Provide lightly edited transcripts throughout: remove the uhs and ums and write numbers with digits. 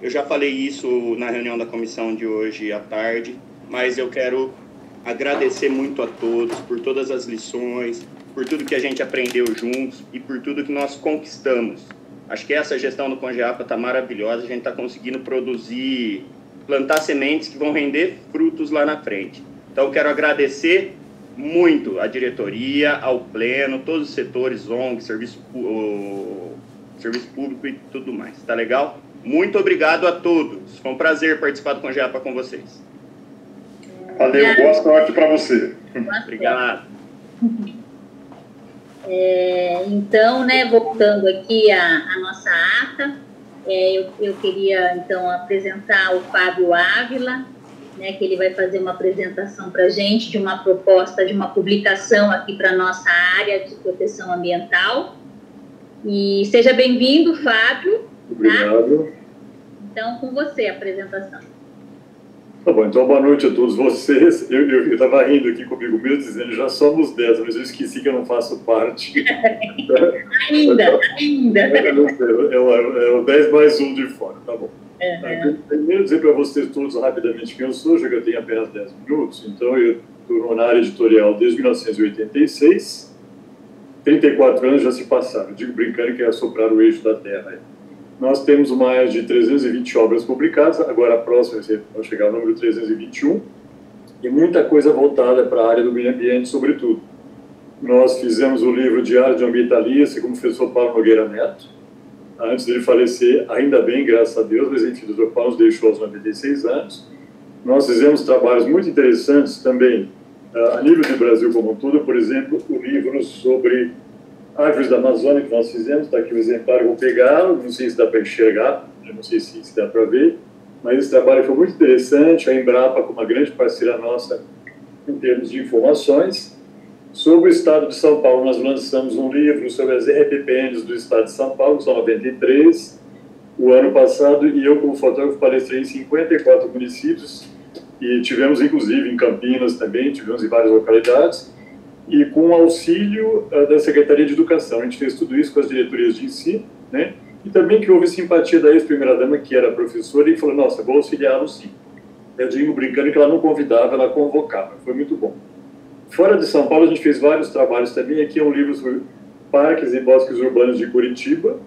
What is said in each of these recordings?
Eu já falei isso na reunião da comissão de hoje à tarde, mas eu quero agradecer muito a todos por todas as lições, por tudo que a gente aprendeu juntos e por tudo que nós conquistamos. Acho que essa gestão do Congeapa está maravilhosa, a gente está conseguindo produzir, plantar sementes que vão render frutos lá na frente. Então, eu quero agradecer muito à diretoria, ao pleno, todos os setores, ONG, serviço público e tudo mais. Tá legal? Muito obrigado a todos. Foi um prazer participar do Congeapa com vocês. Valeu, boa sorte para você. Obrigado. Então, né, voltando aqui à nossa ata, eu queria, então, apresentar o Fábio Ávila, né, que ele vai fazer uma apresentação para a gente de uma proposta, de uma publicação aqui para a nossa área de proteção ambiental. E seja bem-vindo, Fábio. Obrigado. Tá? Então, com você a apresentação. Tá bom, então boa noite a todos vocês. Eu estava rindo aqui comigo mesmo, dizendo já somos 10, mas eu esqueci que eu não faço parte. ainda. É o 10 mais 1 de fora, tá bom. Primeiro dizer para vocês todos rapidamente quem eu sou, já que eu tenho apenas 10 minutos. Então, eu estou na área editorial desde 1986. 34 anos já se passaram. Eu digo brincando que é soprar o eixo da Terra. Nós temos mais de 320 obras publicadas, agora a próxima vai chegar ao número 321, e muita coisa voltada para a área do meio ambiente, sobretudo. Nós fizemos o livro Diário de Ambientalista com o professor Paulo Nogueira Neto, antes dele falecer, ainda bem, graças a Deus, mas enfim, o Dr. Paulo nos deixou aos 96 anos. Nós fizemos trabalhos muito interessantes também, a nível do Brasil como um todo, por exemplo, o livro sobre árvores da Amazônia que nós fizemos, está aqui o exemplar, eu vou pegá-lo, não sei se dá para enxergar, não sei se dá para ver, mas esse trabalho foi muito interessante, a Embrapa, como uma grande parceira nossa em termos de informações. Sobre o estado de São Paulo, nós lançamos um livro sobre as RPPNs do estado de São Paulo, que são 93, o ano passado, e eu, como fotógrafo, palestrei em 54 municípios, e tivemos, inclusive, em Campinas também, tivemos em várias localidades, e com o auxílio da Secretaria de Educação. A gente fez tudo isso com as diretorias de ensino, né? E também que houve simpatia da ex-primeira-dama, que era professora, e falou, nossa, vou auxiliá-lo sim. Eu digo brincando que ela não convidava, ela convocava. Foi muito bom. Fora de São Paulo, a gente fez vários trabalhos também. Aqui é um livro sobre parques e bosques urbanos de Curitiba.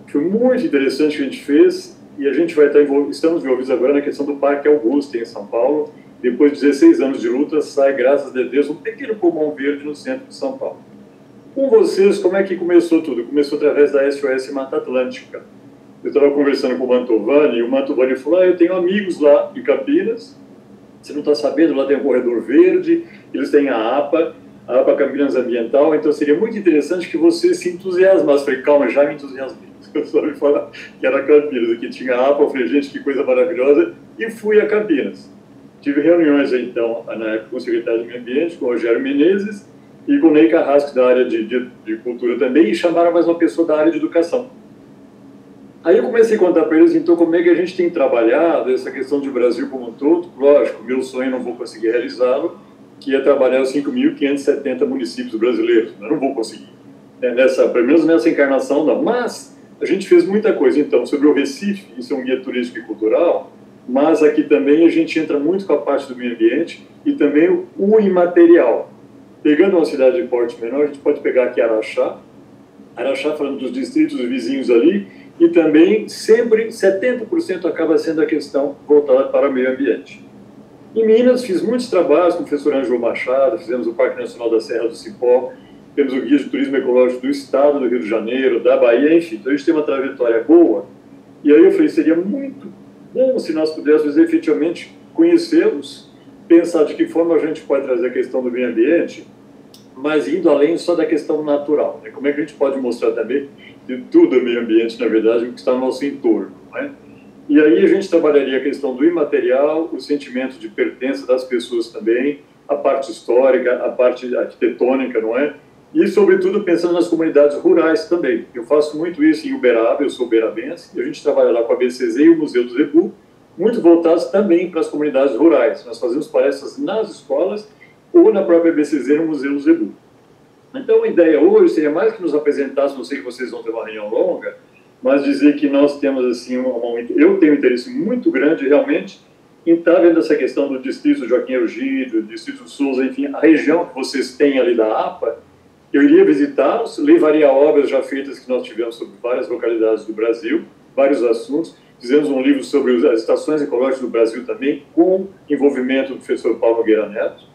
Foi muito interessante que a gente fez, e a gente vai estar estamos envolvidos agora na questão do Parque Augusta, em São Paulo. Depois de 16 anos de luta, sai, graças a Deus, um pequeno pulmão verde no centro de São Paulo. Com vocês, como é que começou tudo? Começou através da SOS Mata Atlântica. Eu estava conversando com o Mantovani, e o Mantovani falou, eu tenho amigos lá em Campinas, você não está sabendo, lá tem um corredor verde, eles têm a APA Campinas Ambiental, então seria muito interessante que você se entusiasmasse. Eu falei, calma, já me entusiasmei. Eu só me falar que era Campinas, aqui tinha a APA, eu falei, gente, que coisa maravilhosa, e fui a Campinas. Tive reuniões, então, na época com o secretário de Meio Ambiente, com o Rogério Menezes, e com o Ney Carrasco, da área de cultura também, e chamaram mais uma pessoa da área de educação. Aí eu comecei a contar para eles, então, como é que a gente tem trabalhado essa questão de Brasil como um todo. Lógico, meu sonho não vou conseguir realizá-lo, que é trabalhar os 5.570 municípios brasileiros. Eu não vou conseguir. Pelo menos nessa encarnação, não. Mas a gente fez muita coisa, então, sobre o Recife, isso é um guia turístico e cultural, mas aqui também a gente entra muito com a parte do meio ambiente e também o imaterial. Pegando uma cidade de porte menor, a gente pode pegar aqui Araxá, falando dos distritos vizinhos ali, e também sempre 70% acaba sendo a questão voltada para o meio ambiente. Em Minas, fiz muitos trabalhos com o professor Ângelo Machado, fizemos o Parque Nacional da Serra do Cipó, temos o Guia de Turismo Ecológico do Estado do Rio de Janeiro, da Bahia, enfim. Então a gente tem uma trajetória boa, e aí eu falei, seria muito bom se nós pudéssemos efetivamente conhecê-los, pensar de que forma a gente pode trazer a questão do meio ambiente, mas indo além só da questão natural, né? Como é que a gente pode mostrar também de tudo o meio ambiente, na verdade, o que está no nosso entorno, né? E aí a gente trabalharia a questão do imaterial, o sentimento de pertença das pessoas também, a parte histórica, a parte arquitetônica, não é? E, sobretudo, pensando nas comunidades rurais também. Eu faço muito isso em Uberaba, eu sou uberabense, e a gente trabalha lá com a BCZ e o Museu do Zebu, muito voltados também para as comunidades rurais. Nós fazemos palestras nas escolas ou na própria BCZ, no Museu do Zebu. Então, a ideia hoje seria mais que nos apresentasse, não sei que vocês vão ter uma reunião longa, mas dizer que nós temos, assim, eu tenho um interesse muito grande, realmente, em estar vendo essa questão do distrito Joaquim Eugídio, do distrito Souza, enfim, a região que vocês têm ali da APA, eu iria visitá-los, levaria obras já feitas que nós tivemos sobre várias localidades do Brasil, vários assuntos. Fizemos um livro sobre as estações ecológicas do Brasil também, com envolvimento do professor Paulo Nogueira Neto.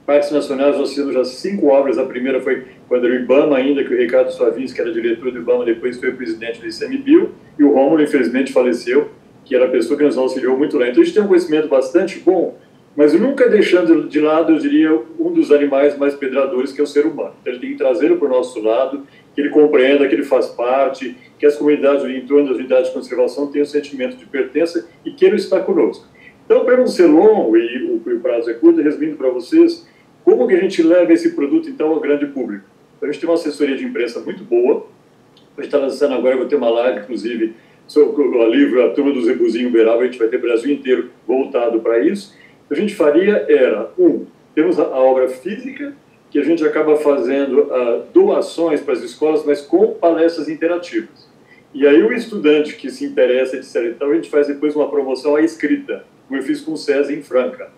Parques Nacionais, nós fizemos já 5 obras. A primeira foi quando era o IBAMA ainda, que o Ricardo Suavinski, que era diretor do IBAMA, depois foi o presidente do ICMBio, e o Rômulo, infelizmente, faleceu, que era a pessoa que nos auxiliou muito lá. Então, a gente tem um conhecimento bastante bom, mas nunca deixando de lado, eu diria, um dos animais mais predadores, que é o ser humano. Então, a gente tem que trazê-lo para o nosso lado, que ele compreenda que ele faz parte, que as comunidades em torno das unidades de conservação tenham um sentimento de pertença e queiram estar conosco. Então, para não ser longo, e o prazo é curto, resumindo para vocês, como que a gente leva esse produto, então, ao grande público? Então, a gente tem uma assessoria de imprensa muito boa. A gente está lançando agora, vou ter uma live, inclusive, sobre o livro A Turma do Zebuzinho Uberaba. A gente vai ter o Brasil inteiro voltado para isso. O que a gente faria era, temos a obra física, que a gente acaba fazendo doações para as escolas, mas com palestras interativas. E aí o estudante que se interessa, etc., então a gente faz depois uma promoção à escrita, como eu fiz com o César em Franca.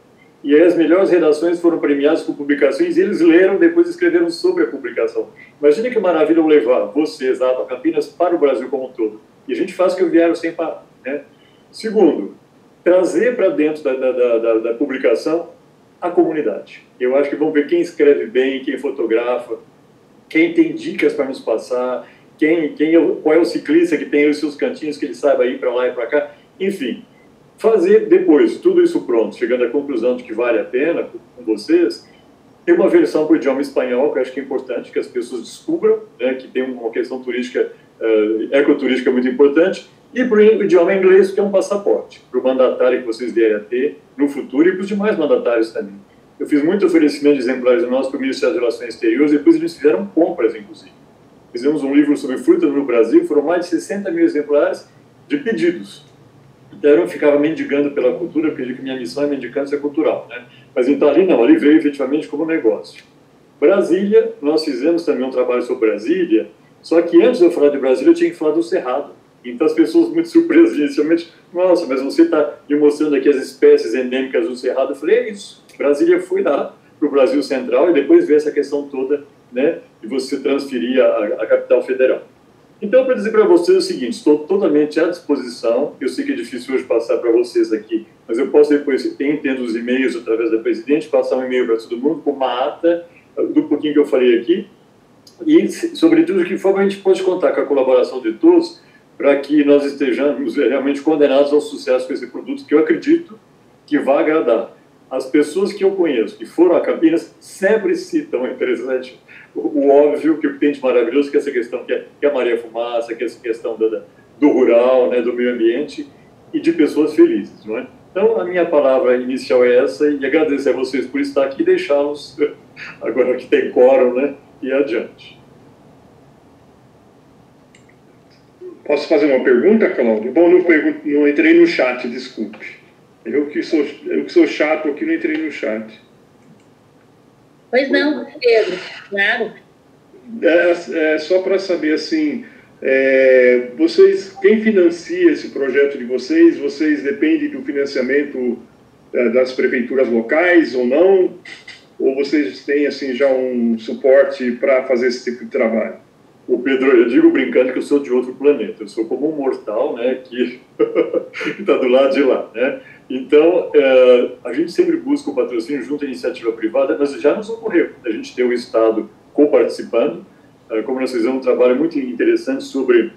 E aí as melhores redações foram premiadas com publicações e eles leram, depois escreveram sobre a publicação. Imagina que maravilha eu levar vocês, a APA Campinas, para o Brasil como um todo. E a gente faz o que vieram sem parar, né? Segundo, trazer para dentro da publicação a comunidade. Eu acho que vamos ver quem escreve bem, quem fotografa, quem tem dicas para nos passar, qual é o ciclista que tem os seus cantinhos, que ele saiba ir para lá e para cá. Enfim, fazer depois tudo isso pronto, chegando à conclusão de que vale a pena com vocês, ter uma versão para o idioma espanhol, que eu acho que é importante que as pessoas descubram, né, que tem uma questão turística, ecoturística muito importante, e para o idioma inglês, que é um passaporte, para o mandatário que vocês vierem a ter no futuro e para os demais mandatários também. Eu fiz muito oferecimento de exemplares nossos para o Ministério das Relações Exteriores, depois eles fizeram compras, inclusive. Fizemos um livro sobre frutas no Brasil, foram mais de 60 mil exemplares de pedidos. Então eu não ficava mendigando pela cultura, porque eu digo que minha missão é mendicância cultural, né? Mas então ali não, ali veio efetivamente como negócio. Brasília, nós fizemos também um trabalho sobre Brasília, só que antes de eu falar de Brasília, eu tinha que falar do Cerrado. Então as pessoas muito surpresas inicialmente, nossa, mas você está me mostrando aqui as espécies endêmicas do Cerrado. Eu falei, é isso, Brasília foi lá para o Brasil Central e depois veio essa questão toda, né, de você transferir a capital federal. Então, para dizer para vocês o seguinte, estou totalmente à disposição, eu sei que é difícil hoje passar para vocês aqui, mas eu posso depois, tendo os e-mails através da presidente, passar um e-mail para todo mundo com uma ata do pouquinho que eu falei aqui, e, sobretudo, de que forma a gente pode contar com a colaboração de todos para que nós estejamos realmente condenados ao sucesso com esse produto, que eu acredito que vai agradar. As pessoas que eu conheço, que foram a Campinas, sempre citam, é interessante, o óbvio, que tem de maravilhoso, que é essa questão que é a Maria Fumaça, que é essa questão do rural, né, do meio ambiente, e de pessoas felizes, não é? Então, a minha palavra inicial é essa, e agradecer a vocês por estar aqui e deixá-los, agora que tem quórum, né, e adiante. Posso fazer uma pergunta, Cláudio? Bom, não entrei no chat, desculpe. Eu que sou chato aqui, não entrei no chat. Pois não, Pedro, claro. Só para saber, assim, quem financia esse projeto de vocês? Vocês dependem do financiamento das prefeituras locais ou não? Ou vocês têm, assim, já um suporte para fazer esse tipo de trabalho? O Pedro, eu digo brincando que eu sou de outro planeta. Eu sou como um mortal, né, que está do lado de lá, né? Então, a gente sempre busca o patrocínio junto à iniciativa privada, mas já nos ocorreu a gente ter o Estado co-participando, como nós fizemos um trabalho muito interessante sobre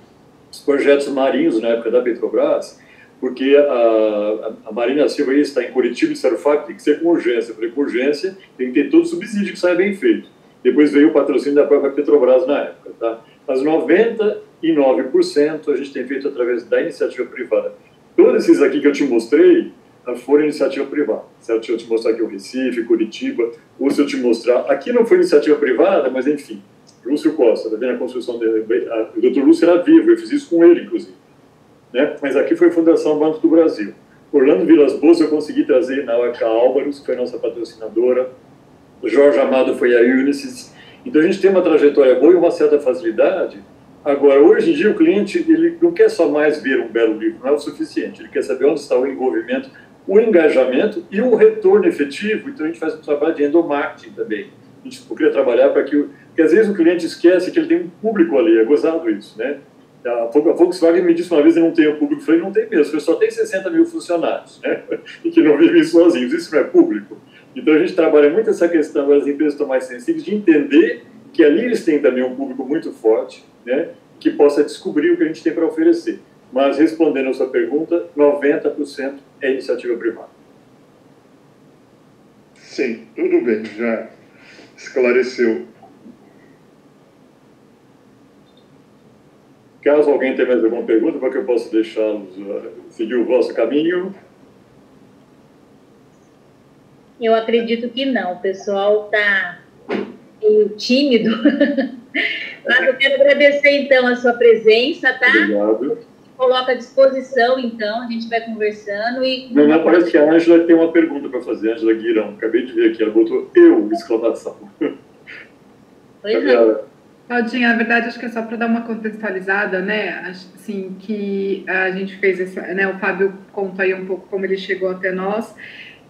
os projetos marinhos na época da Petrobras, porque a Marina Silva está em Curitiba e disseram, tem que ser com urgência. Eu falei, com urgência, tem que ter todo o subsídio que saia bem feito. Depois veio o patrocínio da própria Petrobras na época, tá? Mas 99% a gente tem feito através da iniciativa privada. Todos esses aqui que eu te mostrei foram iniciativa privada, certo? Se eu te mostrar aqui o Recife, Curitiba, ou se eu te mostrar... Aqui não foi iniciativa privada, mas enfim, Lúcio Costa, tá vendo a construção dele? O Dr. Lúcio era vivo, eu fiz isso com ele, inclusive, né? Mas aqui foi a Fundação Banco do Brasil. Orlando Vilas Boas eu consegui trazer na UECA Álvaros, que foi a nossa patrocinadora. O Jorge Amado foi a Unisys. Então a gente tem uma trajetória boa e uma certa facilidade Agora, hoje em dia, o cliente ele não quer só mais ver um belo livro, não é o suficiente. Ele quer saber onde está o envolvimento, o engajamento e o retorno efetivo. Então, a gente faz um trabalho de endomarketing também. A gente procura trabalhar para que... Porque, às vezes, o cliente esquece que ele tem um público ali. É gozado isso, né? A Volkswagen me disse uma vez que não tem um público. Eu falei, não tem mesmo. Eu só tenho 60 mil funcionários, né? E que não vivem sozinhos. Isso não é público. Então, a gente trabalha muito essa questão das empresas estão mais sensíveis de entender que ali eles têm também um público muito forte, né, que possa descobrir o que a gente tem para oferecer. Mas, respondendo a sua pergunta, 90% é iniciativa privada. Sim, tudo bem, já esclareceu. Caso alguém tenha mais alguma pergunta, para que eu possa deixá-los seguir o vosso caminho? Eu acredito que não, o pessoal está meio tímido. Mas eu quero agradecer, então, a sua presença, tá? Obrigado. Coloca à disposição, então, a gente vai conversando e... Não, parece que a Ângela tem uma pergunta para fazer, Ângela Guirão. Acabei de ver aqui, ela botou eu, exclamação. Pois é. Claudinha, na verdade, acho que é só para dar uma contextualizada, né? Assim, que a gente fez essa, né? O Fábio conta aí um pouco como ele chegou até nós.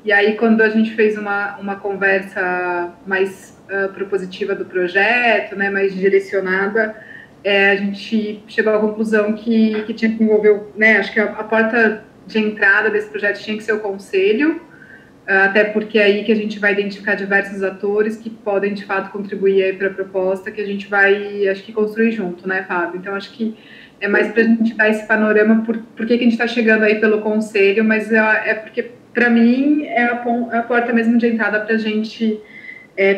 E aí, quando a gente fez uma conversa mais propositiva do projeto, né, mais direcionada, a gente chegou à conclusão que tinha que envolver, né, acho que a porta de entrada desse projeto tinha que ser o conselho, até porque é aí que a gente vai identificar diversos atores que podem, de fato, contribuir para a proposta que a gente vai, acho que, construir junto, né, Fábio? Então, acho que é mais para a gente dar esse panorama por que a gente está chegando aí pelo conselho, mas é porque, para mim, é a porta mesmo de entrada para a gente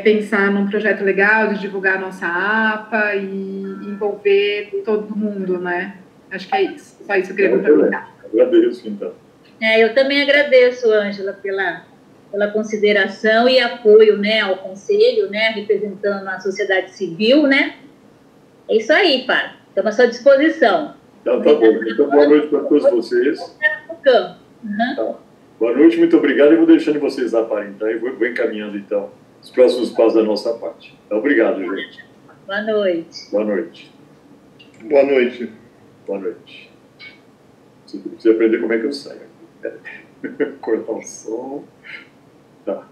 pensar num projeto legal, de divulgar a nossa APA e envolver todo mundo, né? Acho que é isso. Só isso eu queria complementar. Agradeço, então. Eu também agradeço, Ângela, pela consideração e apoio, né, ao Conselho, né, representando a sociedade civil, né? É isso aí, Fábio. Estamos à sua disposição. Então, tá bom. Então, boa noite para todos vocês. Tá. Boa noite, muito obrigado. Eu vou deixando vocês aparentar e vou encaminhando, então, os próximos passos da nossa parte. Então, obrigado, gente. Boa noite. Boa noite. Boa noite. Boa noite. Você precisa aprender como é que eu saio. Cortar o som. Tá.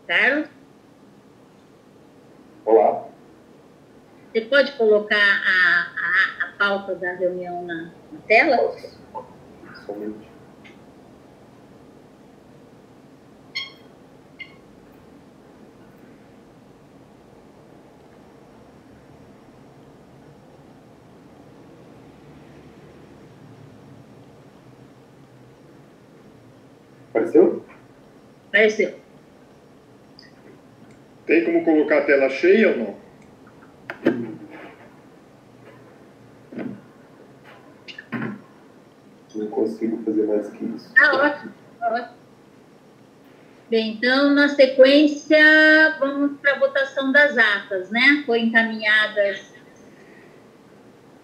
Carlos? Olá. Você pode colocar a pauta da reunião na tela? Só um minuto. Apareceu? Apareceu. Tem como colocar a tela cheia ou não? Não consigo fazer mais que isso. Ótimo. Bem, então, na sequência, vamos para a votação das atas, né? Foi encaminhadas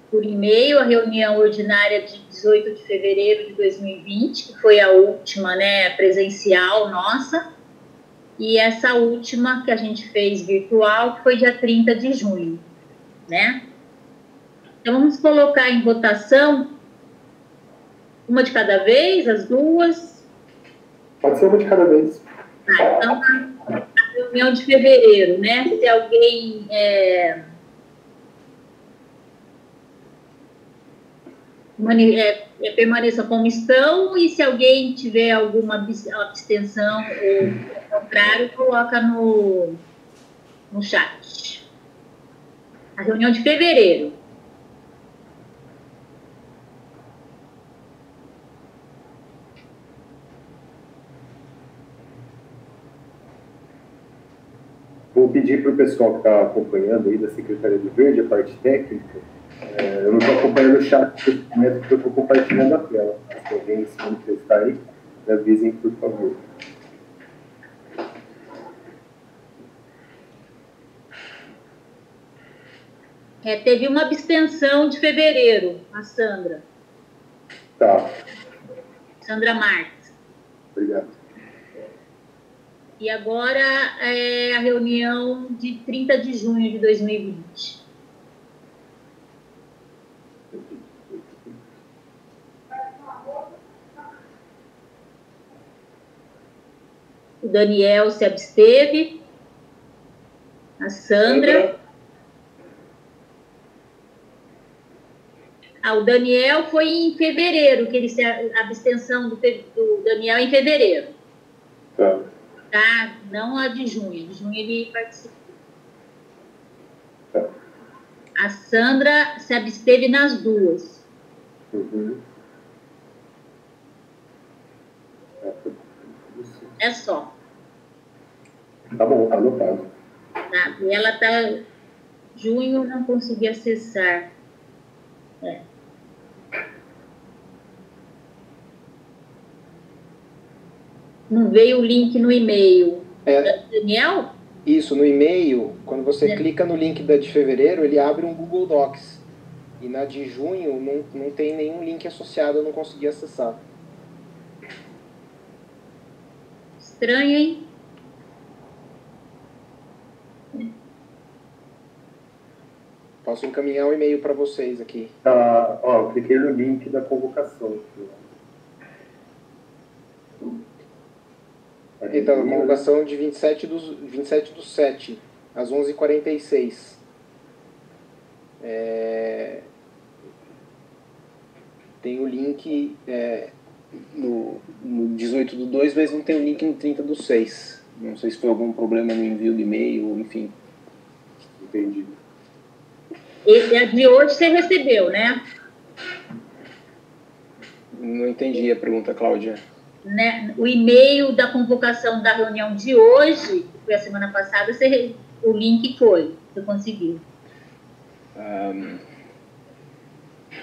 por e-mail a reunião ordinária de 18 de fevereiro de 2020, que foi a última, né, presencial nossa, e essa última que a gente fez virtual, que foi dia 30 de junho, né? Então, vamos colocar em votação uma de cada vez, as duas? Pode ser uma de cada vez. Então, a reunião de fevereiro, né? Se alguém permaneça como estão, e se alguém tiver alguma abstenção ou ao contrário, coloca no chat. A reunião de fevereiro. Vou pedir para o pessoal que está acompanhando aí da Secretaria do Verde, a parte técnica, eu não estou acompanhando o chat nesse momento porque eu estou compartilhando a tela. Se alguém se manifestar aí, me avisem, por favor. Teve uma abstenção de fevereiro, a Sandra. Tá. Sandra Marques. Obrigado. E agora é a reunião de 30 de junho de 2020. O Daniel se absteve. A Sandra. O Daniel foi em fevereiro, que a abstenção do Daniel é em fevereiro. Tá? Não a de junho. De junho ele participou. A Sandra se absteve nas duas. É só. Tá bom, tá anotado. Tá? E ela tá... Junho não consegui acessar. Não veio o link no e-mail. Daniel? Isso, no e-mail, quando você clica no link da de fevereiro, ele abre um Google Docs. E na de junho não tem nenhum link associado, eu não consegui acessar. Estranho, hein? Posso encaminhar o e-mail para vocês aqui. Tá, eu cliquei no link da convocação. Então, a convocação de 27 do 7, às 11h46. Tem o link no 18 do 2, mas não tem o link no 30 do 6. Não sei se foi algum problema no envio de e-mail, enfim. Entendi. Esse é de hoje você recebeu, né? Não entendi a pergunta, Cláudia. Né? O e-mail da convocação da reunião de hoje, que foi a semana passada, o link foi, você conseguiu.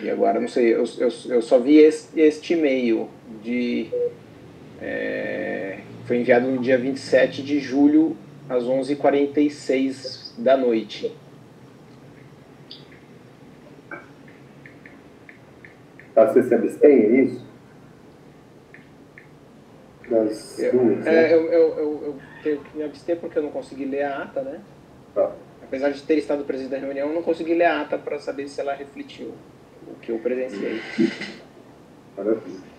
E agora, não sei, eu só vi este e-mail foi enviado no dia 27 de julho, às 11h46 da noite. Você se abstém, é isso? Das duas, né? Eu tenho que me abster porque eu não consegui ler a ata, né? Tá. Apesar de ter estado presente na reunião, eu não consegui ler a ata para saber se ela refletiu o que eu presenciei. Maravilha.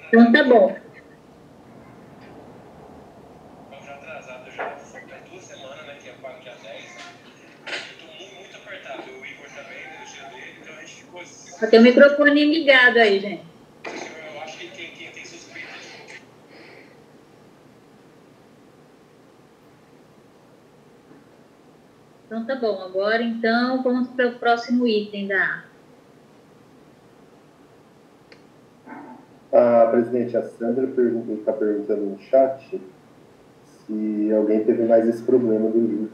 Então tá bom. Já atrasado, já faz 2 semanas, né, que é pago dia 10. Eu tô muito apertado, o Igor também, no dia dele, então a gente ficou... Só tem o microfone ligado aí, gente. Eu acho que quem tem suspeita de... Então tá bom, agora então vamos para o próximo item da... A presidente, a Sandra está perguntando no chat se alguém teve mais esse problema do link.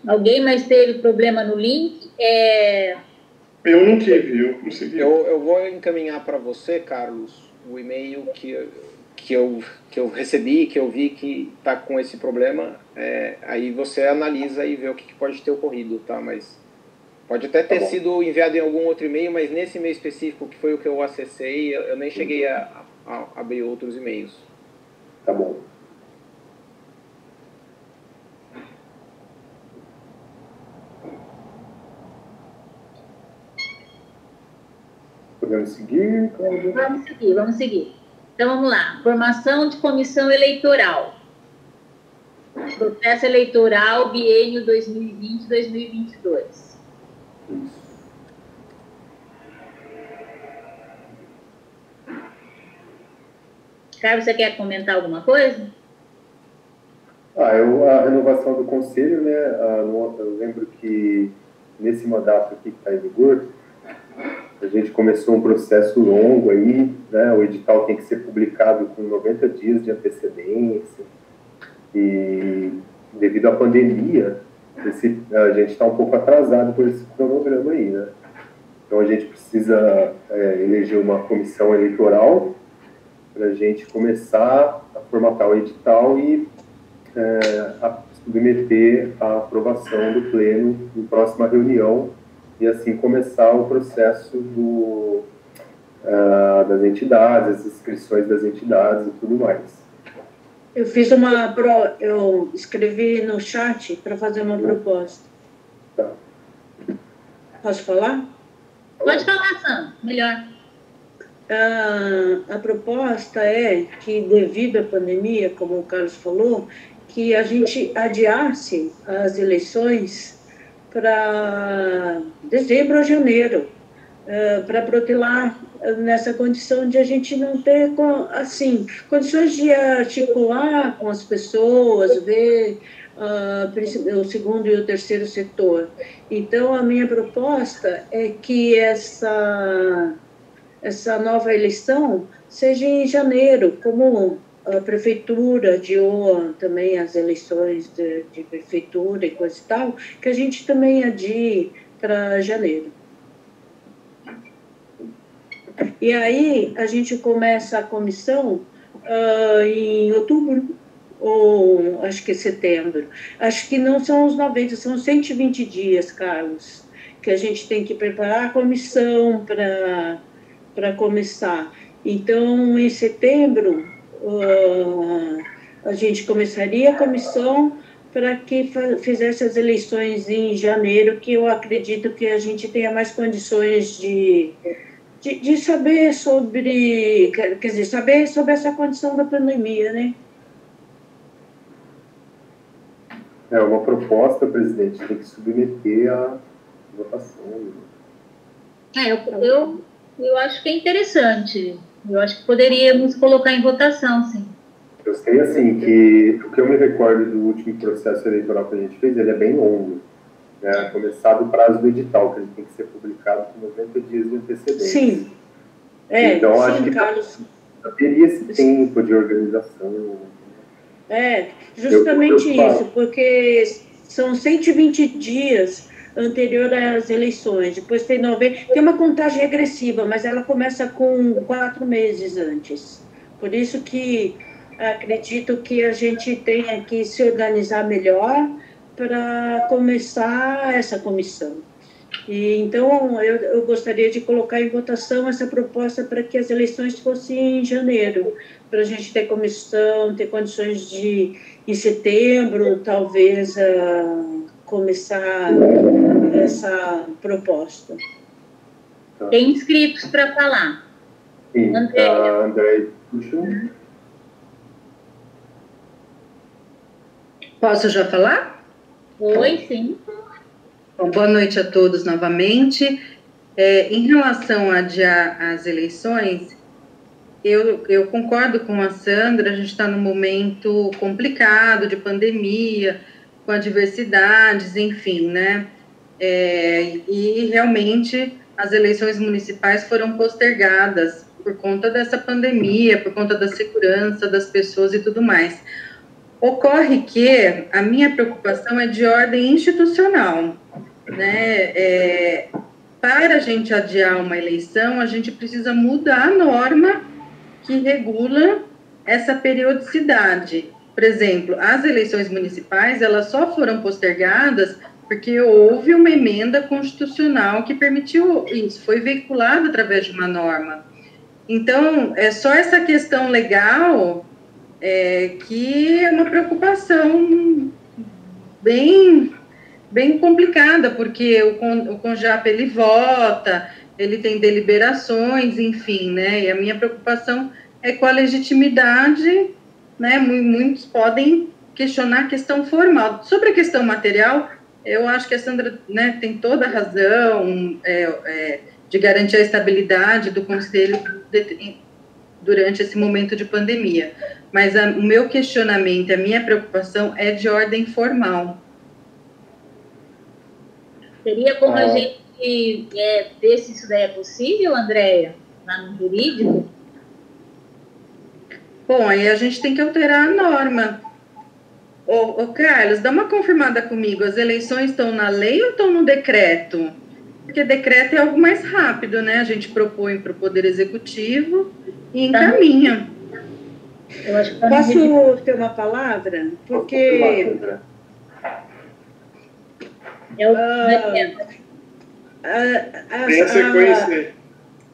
Alguém mais teve problema no link? Eu não tive, eu consegui. Eu vou encaminhar para você, Carlos, o e-mail que eu recebi, que eu vi que está com esse problema. Aí você analisa e vê o que pode ter ocorrido, tá? Mas pode até ter sido enviado em algum outro e-mail, mas nesse e-mail específico, que foi o que eu acessei, eu nem cheguei a abrir outros e-mails. Tá bom. Podemos seguir, Cláudia? Vamos seguir. Então, vamos lá. Formação de comissão eleitoral. Processo eleitoral biênio 2020-2022. Isso. Carlos, você quer comentar alguma coisa? A renovação do conselho, né? Eu lembro que nesse mandato aqui que está em vigor, a gente começou um processo longo aí, né? O edital tem que ser publicado com 90 dias de antecedência. E devido à pandemia, a gente está um pouco atrasado por esse cronograma aí, né? Então a gente precisa eleger uma comissão eleitoral para a gente começar a formatar o edital e a submeter à aprovação do pleno em próxima reunião e assim começar o processo das entidades, as inscrições das entidades e tudo mais. Eu escrevi no chat para fazer uma proposta. Tá. Posso falar? Pode falar, Sandra, melhor. A proposta é que, devido à pandemia, como o Carlos falou, que a gente adiasse as eleições para dezembro ou janeiro, para protelar nessa condição de a gente não ter, assim, condições de articular com as pessoas, ver o segundo e o terceiro setor. Então, a minha proposta é que essa nova eleição seja em janeiro, como a prefeitura adiou também as eleições de prefeitura e coisa e tal, que a gente também adie para janeiro. E aí a gente começa a comissão em outubro, ou acho que setembro. Acho que não são os 90, são 120 dias, Carlos, que a gente tem que preparar a comissão para começar. Então, em setembro, a gente começaria a comissão para que fizesse as eleições em janeiro, que eu acredito que a gente tenha mais condições de saber sobre, quer dizer, saber sobre essa condição da pandemia, né? É uma proposta, presidente, tem que submeter à votação. Eu acho que é interessante. Eu acho que poderíamos colocar em votação, sim. Eu sei, assim, que o que eu me recordo do último processo eleitoral que a gente fez, ele é bem longo. Né? Começado o prazo do edital, que ele tem que ser publicado com 90 dias de antecedência. Sim. Então, sim, acho que Carlos, teria esse tempo de organização. Justamente isso, porque são 120 dias anterior às eleições, depois tem 90, tem uma contagem regressiva, mas ela começa com 4 meses antes. Por isso que acredito que a gente tenha que se organizar melhor para começar essa comissão. E, então, eu gostaria de colocar em votação essa proposta para que as eleições fossem em janeiro, para a gente ter comissão, ter condições de, em setembro, talvez, começar essa proposta. Tem inscritos para falar. Sim, André. Posso já falar? Oi, sim. Bom, boa noite a todos novamente. Em relação a adiar as eleições, eu concordo com a Sandra, a gente está num momento complicado de pandemia, com adversidades, enfim, né? E realmente as eleições municipais foram postergadas por conta dessa pandemia, por conta da segurança das pessoas e tudo mais. Ocorre que a minha preocupação é de ordem institucional, né? Para a gente adiar uma eleição, a gente precisa mudar a norma que regula essa periodicidade. Por exemplo, as eleições municipais, elas só foram postergadas porque houve uma emenda constitucional que permitiu isso, foi veiculada através de uma norma. Então, é só essa questão legal que é uma preocupação bem complicada, porque o CONJAP, ele vota, ele tem deliberações, enfim, né? E a minha preocupação é com a legitimidade, né? Muitos podem questionar a questão formal. Sobre a questão material, eu acho que a Sandra, né, tem toda a razão de garantir a estabilidade do Conselho durante esse momento de pandemia. Mas o meu questionamento, a minha preocupação é de ordem formal. Teria como a gente ver se isso daí é possível, Andréia, lá no jurídico? Bom, aí a gente tem que alterar a norma. Ô, Carlos, dá uma confirmada comigo, as eleições estão na lei ou estão no decreto? Porque decreto é algo mais rápido, né? A gente propõe para o Poder Executivo e encaminha. Eu acho que posso ter uma palavra? Porque... Tem a sequência.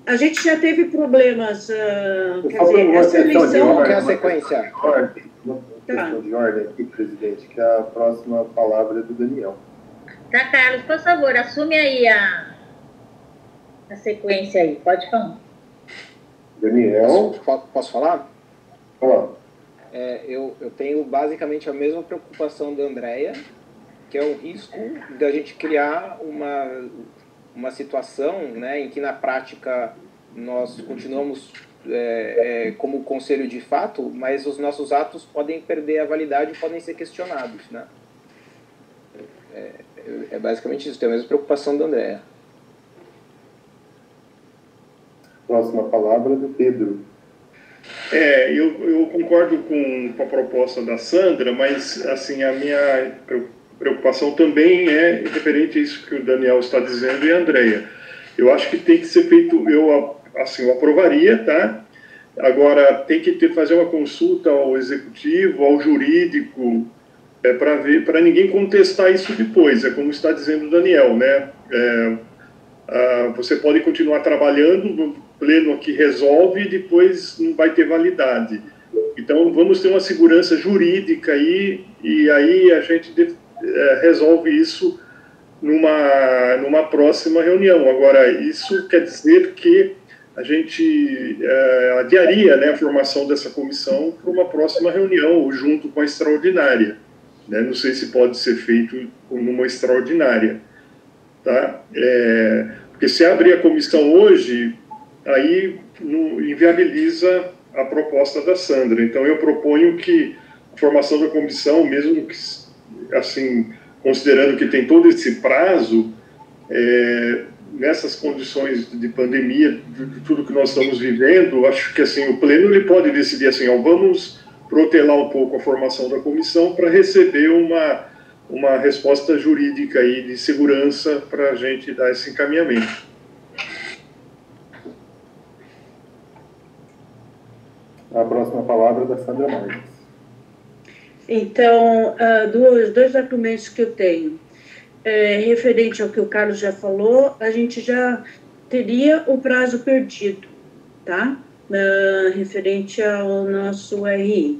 A gente já teve problemas. Quer dizer, essa eleição. Quer a sequência? Uma questão de ordem aqui, presidente, que a próxima palavra é do Daniel. Tá, Carlos, por favor, assume aí a sequência aí. Pode falar. Daniel. Posso falar? Olá. Eu tenho basicamente a mesma preocupação da Andrea, que é o risco da gente criar uma situação, né, em que na prática nós continuamos como conselho de fato, mas os nossos atos podem perder a validade e podem ser questionados, né? É basicamente isso, tenho a mesma preocupação da Andrea. Próxima palavra do Pedro. Eu concordo com a proposta da Sandra, mas assim, a minha preocupação também é referente a isso que o Daniel está dizendo e a Andrea. Eu acho que tem que ser feito, eu aprovaria, tá? Agora, tem que fazer uma consulta ao executivo, ao jurídico, para ninguém contestar isso depois, é como está dizendo o Daniel, né? Você pode continuar trabalhando no pleno aqui resolve e depois não vai ter validade. Então, vamos ter uma segurança jurídica aí, e aí a gente resolve isso numa próxima reunião. Agora, isso quer dizer que a gente adiaria, né, a formação dessa comissão para uma próxima reunião, ou junto com a extraordinária. Né? Não sei se pode ser feito numa extraordinária. Tá? Porque se abrir a comissão hoje, aí inviabiliza a proposta da Sandra. Então, eu proponho que a formação da comissão, mesmo que, assim, considerando que tem todo esse prazo, nessas condições de pandemia, de tudo que nós estamos vivendo, acho que assim, o pleno ele pode decidir assim, vamos protelar um pouco a formação da comissão para receber uma resposta jurídica aí de segurança para a gente dar esse encaminhamento. A próxima palavra é da Sandra Marques. Então, dois argumentos que eu tenho. Referente ao que o Carlos já falou, a gente já teria o prazo perdido, tá? Referente ao nosso RI,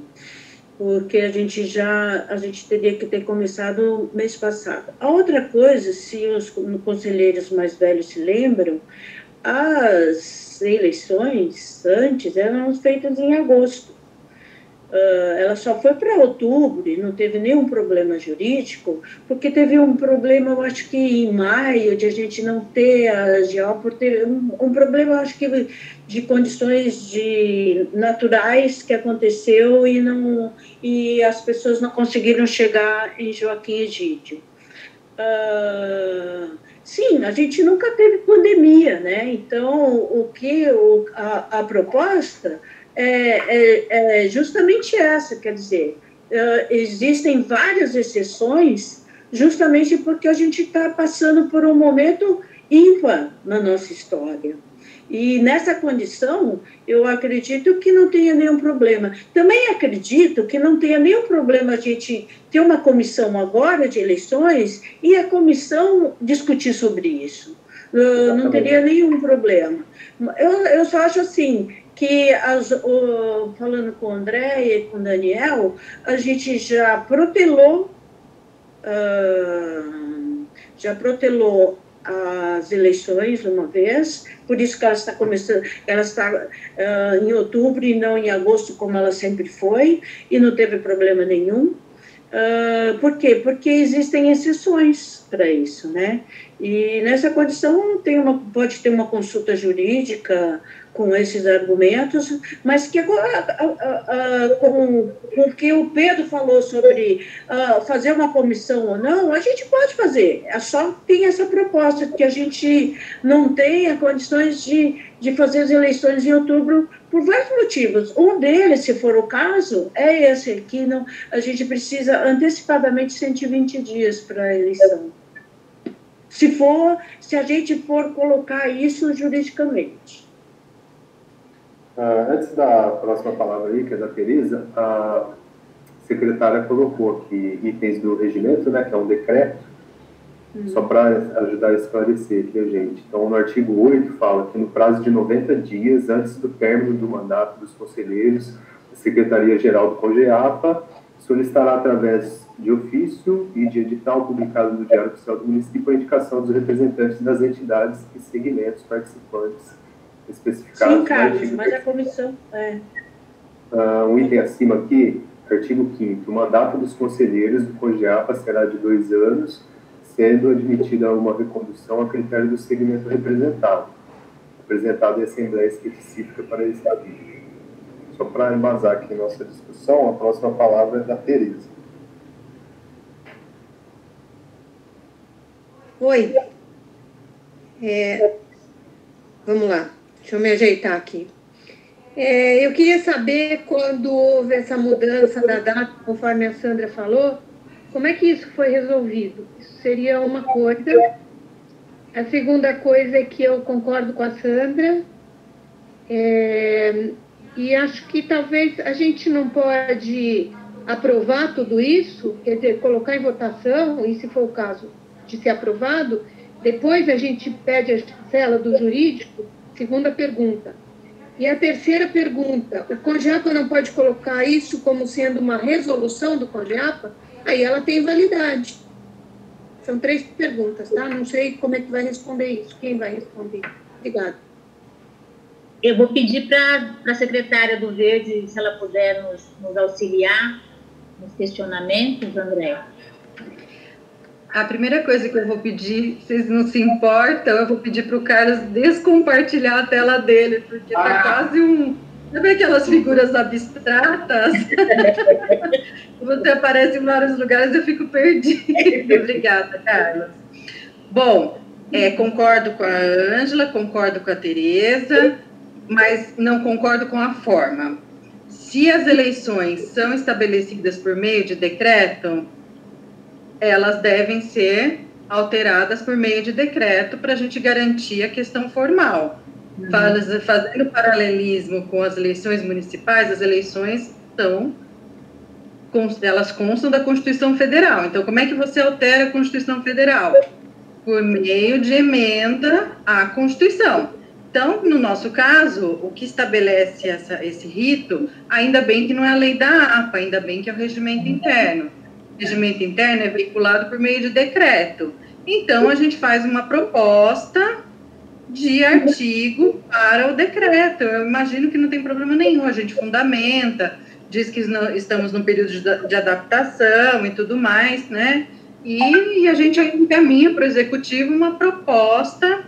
porque a gente teria que ter começado mês passado. A outra coisa, se os conselheiros mais velhos se lembram, as eleições antes eram feitas em agosto. Ela só foi para outubro e não teve nenhum problema jurídico, porque teve um problema, eu acho que em maio, de a gente não ter a GO, por ter um problema, eu acho que de condições naturais que aconteceu e as pessoas não conseguiram chegar em Joaquim Egídio. Sim, a gente nunca teve pandemia, né? Então, a proposta é justamente essa, quer dizer, existem várias exceções justamente porque a gente está passando por um momento ímpar na nossa história. E nessa condição, eu acredito que não tenha nenhum problema. Também acredito que não tenha nenhum problema a gente ter uma comissão agora de eleições e a comissão discutir sobre isso. Não teria nenhum problema. Eu só acho assim, que, falando com o André e com o Daniel, a gente já protelou as eleições uma vez, por isso que ela está começando, ela está em outubro e não em agosto, como ela sempre foi, e não teve problema nenhum. Por quê? Porque existem exceções para isso, né? E nessa condição pode ter uma consulta jurídica com esses argumentos, mas que agora, com o que o Pedro falou sobre fazer uma comissão ou não, a gente pode fazer. Só tem essa proposta, que a gente não tenha condições de fazer as eleições em outubro por vários motivos. Um deles, se for o caso, é esse, que a gente precisa antecipadamente 120 dias para a eleição. Se a gente for colocar isso juridicamente. Antes da próxima palavra aí, que é da Tereza, a secretária colocou aqui itens do regimento, né, que é um decreto, só para ajudar a esclarecer aqui a gente. Então, no artigo 8, fala que no prazo de 90 dias, antes do término do mandato dos conselheiros, a Secretaria-Geral do COGEAPA solicitará, através de ofício e de edital publicado no Diário Oficial do Município, a indicação dos representantes das entidades e segmentos participantes especificados. Sim, Carlos, mas a comissão... Um item acima aqui, artigo 5º, o mandato dos conselheiros do COGEAPA será de 2 anos, sendo admitida uma recondução a critério do segmento representado em Assembleia Específica para esse aviso. Só para embasar aqui nossa discussão, a próxima palavra é da Tereza. Oi. Vamos lá, deixa eu me ajeitar aqui. Eu queria saber, quando houve essa mudança da data, conforme a Sandra falou, como é que isso foi resolvido? Isso seria uma coisa. A segunda coisa é que eu concordo com a Sandra, e acho que talvez a gente não pode aprovar tudo isso, quer dizer, colocar em votação, e se for o caso de ser aprovado, depois a gente pede a chancela do jurídico. Segunda pergunta. E a terceira pergunta, o COGEAPA não pode colocar isso como sendo uma resolução do COGEAPA? Aí ela tem validade. São 3 perguntas, tá? Não sei como é que vai responder isso. Quem vai responder? Obrigada. Eu vou pedir para a secretária do Verde, se ela puder nos auxiliar nos questionamentos, André. A primeira coisa que eu vou pedir, vocês não se importam, eu vou pedir para o Carlos descompartilhar a tela dele, porque está quase um... Sabe aquelas figuras abstratas? Você aparece em vários lugares e eu fico perdida. Obrigada, Carlos. Bom, concordo com a Ângela, concordo com a Tereza, mas não concordo com a forma. Se as eleições são estabelecidas por meio de decreto, elas devem ser alteradas por meio de decreto para a gente garantir a questão formal. Fazendo paralelismo com as eleições municipais, as eleições elas constam da Constituição Federal. Então, como é que você altera a Constituição Federal? Por meio de emenda à Constituição. Então, no nosso caso, o que estabelece esse rito, ainda bem que não é a lei da APA, ainda bem que é o regimento interno. O regimento interno é veiculado por meio de decreto. Então, a gente faz uma proposta de artigo para o decreto. Eu imagino que não tem problema nenhum, a gente fundamenta, diz que estamos num período de adaptação e tudo mais, né? E a gente encaminha para o executivo uma proposta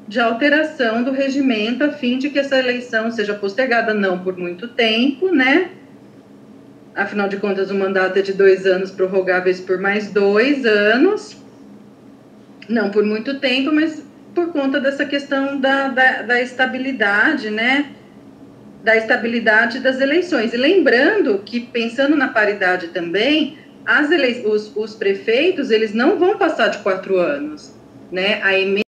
de alteração do regimento a fim de que essa eleição seja postergada não por muito tempo, né? Afinal de contas, o mandato é de 2 anos, prorrogáveis por mais 2 anos, não por muito tempo, mas por conta dessa questão da estabilidade, né? Da estabilidade das eleições. E lembrando que, pensando na paridade também, os prefeitos, eles não vão passar de 4 anos, né? A emenda